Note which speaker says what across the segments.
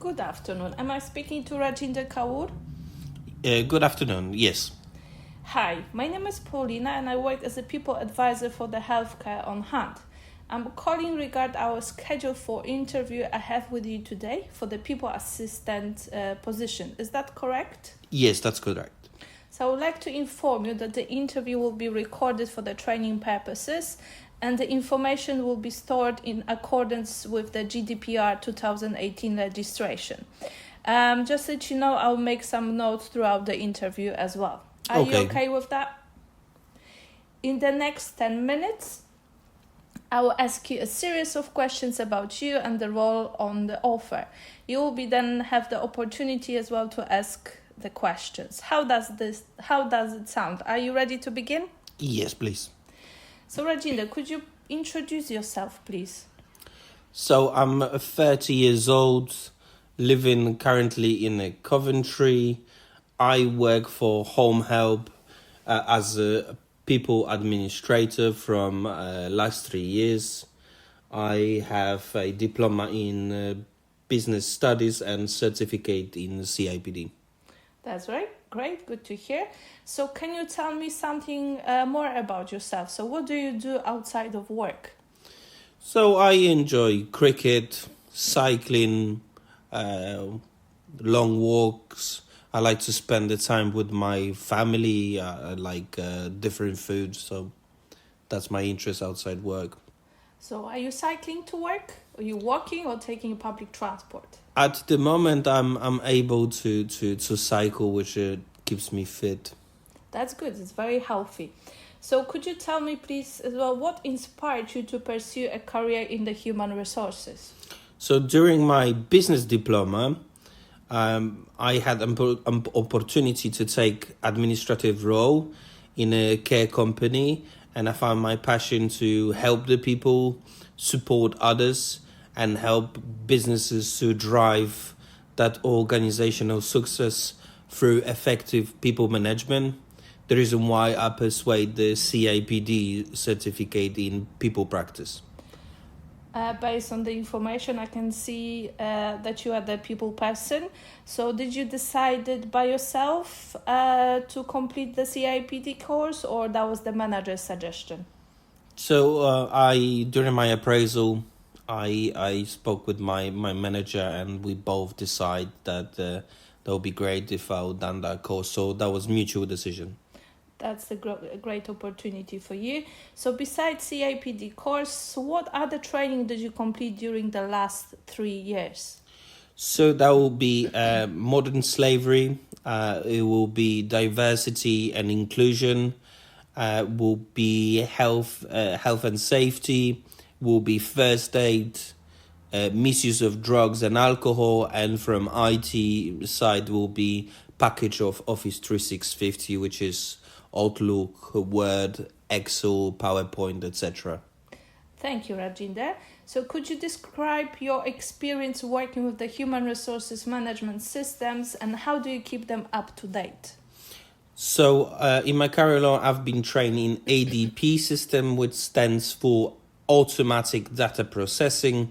Speaker 1: Good afternoon. Am I speaking to Rajinder Kaur?
Speaker 2: Good afternoon. Yes.
Speaker 1: Hi, my name is Paulina and I work as a people advisor for the healthcare on hand. I'm calling regarding our schedule for interview I have with you today for the people assistant position. Is that correct?
Speaker 2: Yes, that's correct.
Speaker 1: So I would like to inform you that the interview will be recorded for the training purposes and the information will be stored in accordance with the GDPR 2018 legislation. Just to let you know, I'll make some notes throughout the interview as well. Are you okay with that? In the next 10 minutes, I will ask you a series of questions about you and the role on the offer. You will then have the opportunity as well to ask the questions. How does it sound? Are you ready to begin?
Speaker 2: Yes, please.
Speaker 1: So Rajinder, could you introduce yourself, please?
Speaker 2: So I'm 30 years old, living currently in Coventry. I work for Home Help as a people administrator from last 3 years. I have a diploma in business studies and certificate in CIPD.
Speaker 1: That's right. Great. Good to hear. So can you tell me something more about yourself? So what do you do outside of work?
Speaker 2: So I enjoy cricket, cycling, long walks. I like to spend the time with my family. I like different foods. So that's my interest outside work.
Speaker 1: So are you cycling to work? Are you walking or taking public transport?
Speaker 2: At the moment, I'm able to cycle, which keeps me fit.
Speaker 1: That's good. It's very healthy. So could you tell me, please, as well, what inspired you to pursue a career in the human resources?
Speaker 2: So during my business diploma, I had an opportunity to take administrative role in a care company, and I found my passion to help the people, support others, and help businesses to drive that organizational success through effective people management. The reason why I persuade the CIPD certificate in people practice.
Speaker 1: Based on the information, I can see that you are the people person. So did you decide it by yourself to complete the CIPD course, or that was the manager's suggestion?
Speaker 2: So during my appraisal, I spoke with my manager and we both decided that that would be great if I would done that course. So that was mutual decision.
Speaker 1: That's a great opportunity for you. So besides CIPD course, what other training did you complete during the last 3 years?
Speaker 2: So that will be modern slavery. It will be diversity and inclusion. Will be health and safety. Will be first aid. Misuse of drugs and alcohol, and from IT side will be package of Office 365, which is Outlook, Word, Excel, PowerPoint, etc.
Speaker 1: Thank you, Rajinder. So could you describe your experience working with the human resources management systems and how do you keep them up to date?
Speaker 2: So in my career, I've been trained in ADP system, which stands for Automatic Data Processing.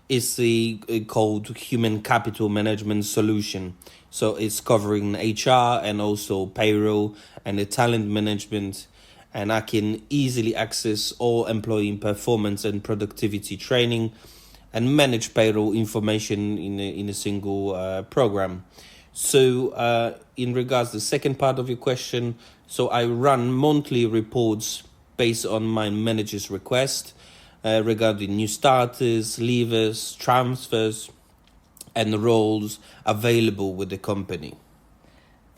Speaker 2: It's the called Human Capital Management Solution. So it's covering HR and also payroll and the talent management. And I can easily access all employee performance and productivity training and manage payroll information in a single program. So in regards to the second part of your question, so I run monthly reports based on my manager's request. Regarding new starters, leavers, transfers, and roles available with the company.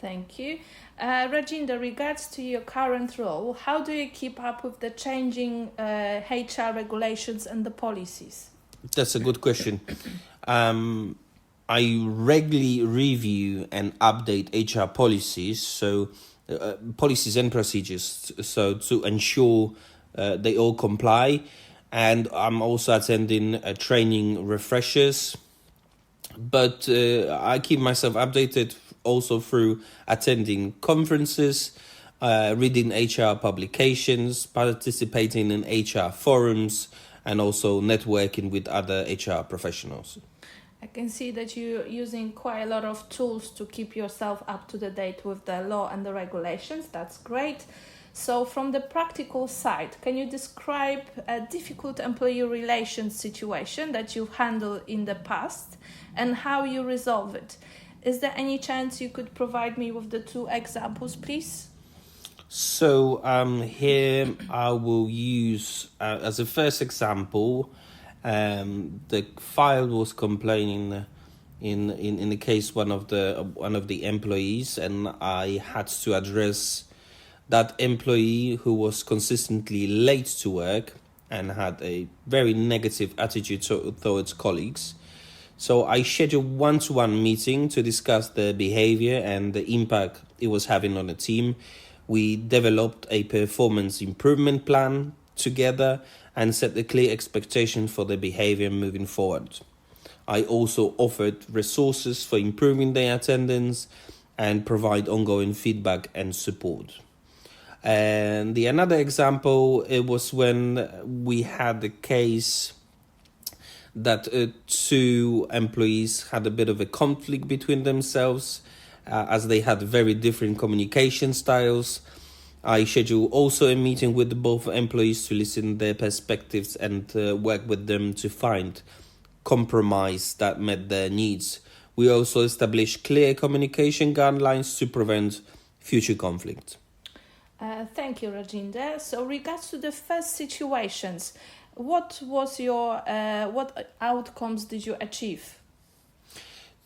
Speaker 1: Thank you. Rajinder, regards to your current role, how do you keep up with the changing HR regulations and the policies?
Speaker 2: That's a good question. I regularly review and update HR policies, so policies and procedures, so to ensure they all comply. And I'm also attending training refreshers. But I keep myself updated also through attending conferences, reading HR publications, participating in HR forums, and also networking with other HR professionals.
Speaker 1: I can see that you're using quite a lot of tools to keep yourself up to the date with the law and the regulations. That's great. So from the practical side, can you describe a difficult employee relations situation that you've handled in the past and how you resolve it? Is there any chance you could provide me with the 2 examples, please?
Speaker 2: So here I will use as a first example. The file was complaining in the case one of the employees, and I had to address that employee who was consistently late to work and had a very negative attitude towards colleagues. So I scheduled one-to-one meeting to discuss the behavior and the impact it was having on the team. We developed a performance improvement plan together and set a clear expectation for the behavior moving forward. I also offered resources for improving their attendance and provide ongoing feedback and support. And another example, it was when we had the case that 2 employees had a bit of a conflict between themselves as they had very different communication styles. I scheduled also a meeting with both employees to listen to their perspectives and work with them to find compromise that met their needs. We also established clear communication guidelines to prevent future conflict.
Speaker 1: Thank you, Rajinder. So, regards to the first situations, what was your what outcomes did you achieve?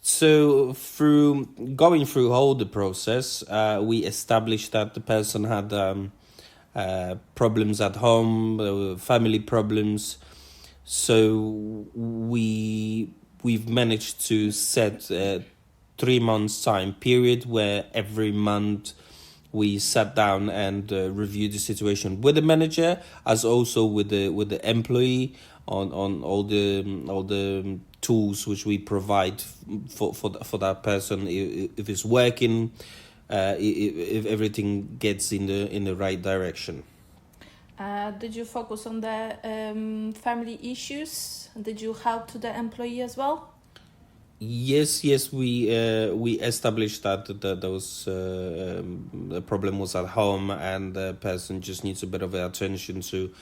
Speaker 2: So through going through all the process, we established that the person had problems at home, family problems. So we've managed to set a 3 months time period where every month we sat down and reviewed the situation with the manager, as also with the employee on all the tools which we provide for that person, if it's working, if everything gets in the right direction.
Speaker 1: Did you focus on the family issues? Did you help to the employee as well?
Speaker 2: Yes, we established that the problem was at home, and the person just needs a bit of attention to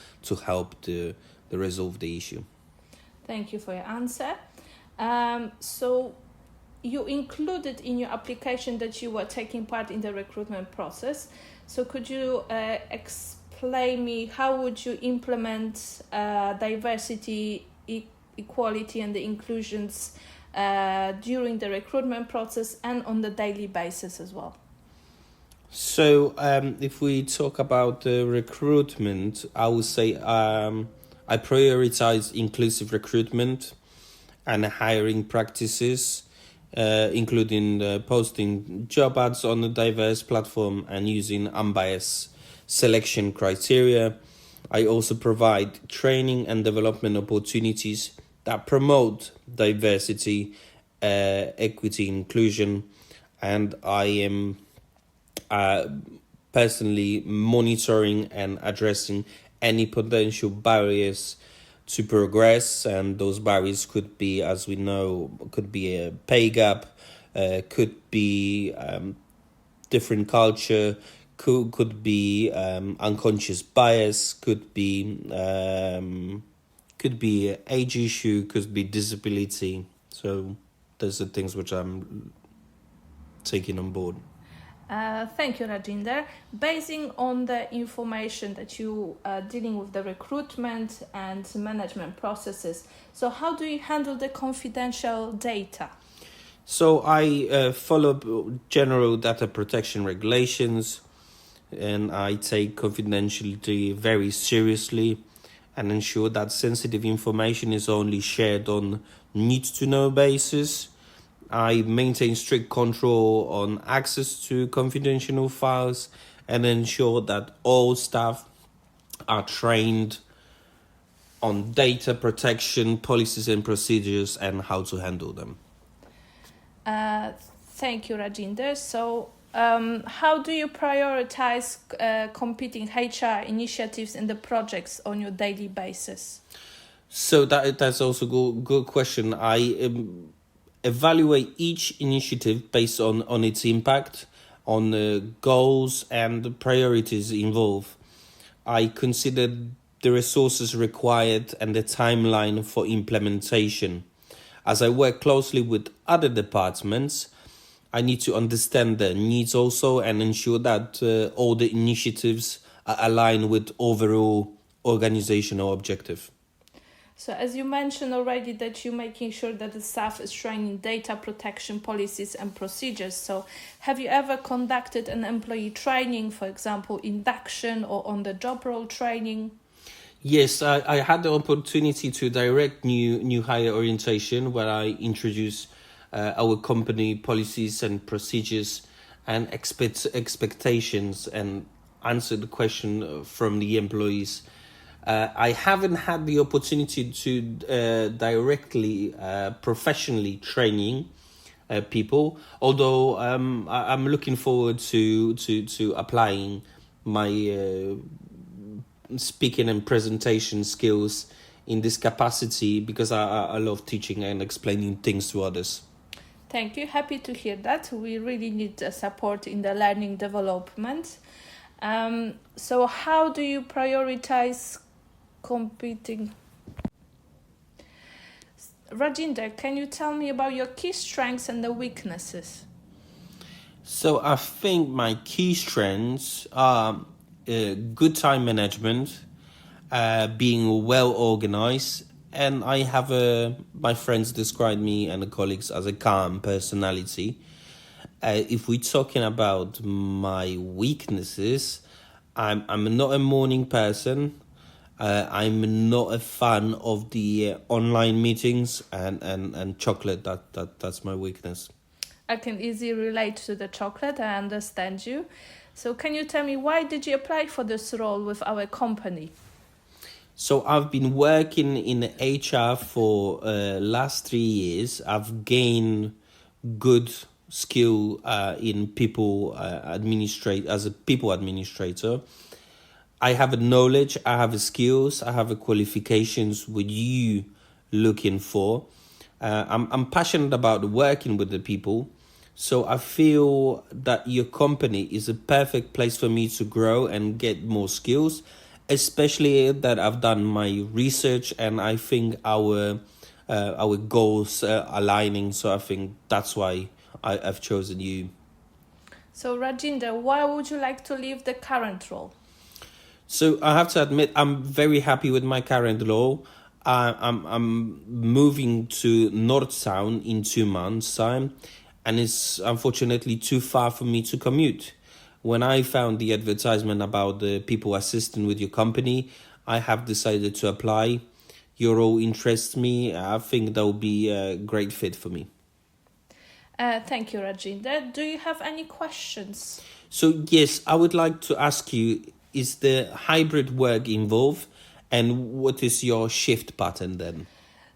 Speaker 2: help to resolve the issue.
Speaker 1: Thank you for your answer. So you included in your application that you were taking part in the recruitment process. So could you explain me how would you implement diversity, equality and the inclusions during the recruitment process and on the daily basis as well?
Speaker 2: So if we talk about the recruitment, I would say I prioritize inclusive recruitment and hiring practices, including posting job ads on a diverse platform and using unbiased selection criteria. I also provide training and development opportunities that promote diversity, equity, inclusion, and I am personally monitoring and addressing any potential barriers to progress, and those barriers could be, as we know, could be a pay gap, could be different culture, could be unconscious bias, could be age issue, could be disability. So those are things which I'm taking on board.
Speaker 1: Thank you, Rajinder. Basing on the information that you are dealing with the recruitment and management processes, so how do you handle the confidential data?
Speaker 2: So I follow general data protection regulations, and I take confidentiality very seriously and ensure that sensitive information is only shared on need-to-know basis. I maintain strict control on access to confidential files and ensure that all staff are trained on data protection policies and procedures and how to handle them.
Speaker 1: Thank you, Rajinder. So, how do you prioritize competing HR initiatives and the projects on your daily basis?
Speaker 2: So that's also good question. evaluate each initiative based on its impact, on the goals and the priorities involved. I consider the resources required and the timeline for implementation. As I work closely with other departments, I need to understand their needs also and ensure that all the initiatives are aligned with overall organizational objective.
Speaker 1: So as you mentioned already that you're making sure that the staff is trained in data protection policies and procedures. So have you ever conducted an employee training, for example, induction or on the job role training?
Speaker 2: Yes, I had the opportunity to direct new hire orientation where I introduce our company policies and procedures and expectations and answer the question from the employees. I haven't had the opportunity to directly, professionally training people, although I'm looking forward to applying my speaking and presentation skills in this capacity because I love teaching and explaining things to others.
Speaker 1: Thank you. Happy to hear that. We really need support in the learning development. So how do you prioritize competing? Rajinder, can you tell me about your key strengths and the weaknesses?
Speaker 2: So I think my key strengths are good time management, being well organized, and I have my friends describe me and the colleagues as a calm personality. If we're talking about my weaknesses, I'm not a morning person. I'm not a fan of the online meetings and chocolate. That's my weakness.
Speaker 1: I can easily relate to the chocolate. I understand you. So can you tell me why did you apply for this role with our company?
Speaker 2: So I've been working in HR for last 3 years. I've gained good skill in people administrate as a people administrator. I have a knowledge, I have a skills, I have a qualifications what you looking for. I'm passionate about working with the people. So I feel that your company is a perfect place for me to grow and get more skills, especially that I've done my research and I think our goals are aligning. So I think that's why I've chosen you.
Speaker 1: So Rajinder, why would you like to leave the current role?
Speaker 2: So I have to admit, I'm very happy with my current role. I'm moving to North Town in 2 months' time, and it's unfortunately too far for me to commute. When I found the advertisement about the people assisting with your company, I have decided to apply. Your role interests me. I think that will be a great fit for me.
Speaker 1: Thank you, Rajinder. Do you have any questions?
Speaker 2: So yes, I would like to ask you, is the hybrid work involved? And what is your shift pattern then?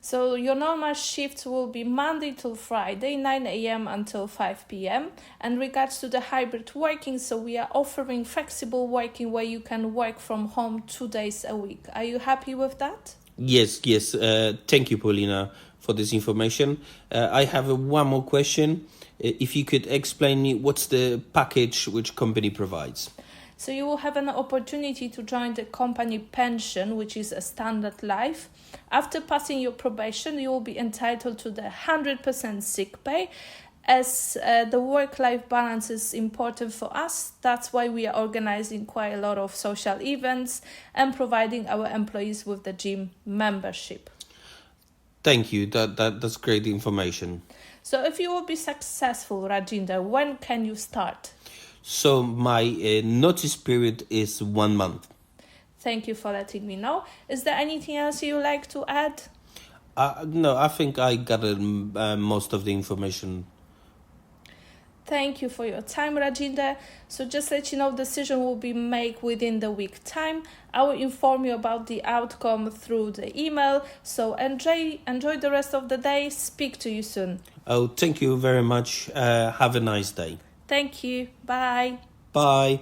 Speaker 1: So your normal shift will be Monday till Friday, 9 a.m. until 5 p.m. And regards to the hybrid working, so we are offering flexible working where you can work from home 2 days a week. Are you happy with that?
Speaker 2: Yes. Thank you, Paulina, for this information. I have one more question. If you could explain me what's the package which company provides?
Speaker 1: So you will have an opportunity to join the company pension, which is a standard life. After passing your probation, you will be entitled to the 100% sick pay. As the work-life balance is important for us, that's why we are organizing quite a lot of social events and providing our employees with the gym membership.
Speaker 2: Thank you. That's great information.
Speaker 1: So if you will be successful, Rajinder, when can you start?
Speaker 2: So my notice period is 1 month.
Speaker 1: Thank you for letting me know. Is there anything else you would like to add?
Speaker 2: No, I think I got most of the information.
Speaker 1: Thank you for your time, Rajinder. So just let you know, decision will be made within the week time. I will inform you about the outcome through the email. So enjoy the rest of the day. Speak to you soon.
Speaker 2: Oh, thank you very much. Have a nice day.
Speaker 1: Thank you. Bye.
Speaker 2: Bye.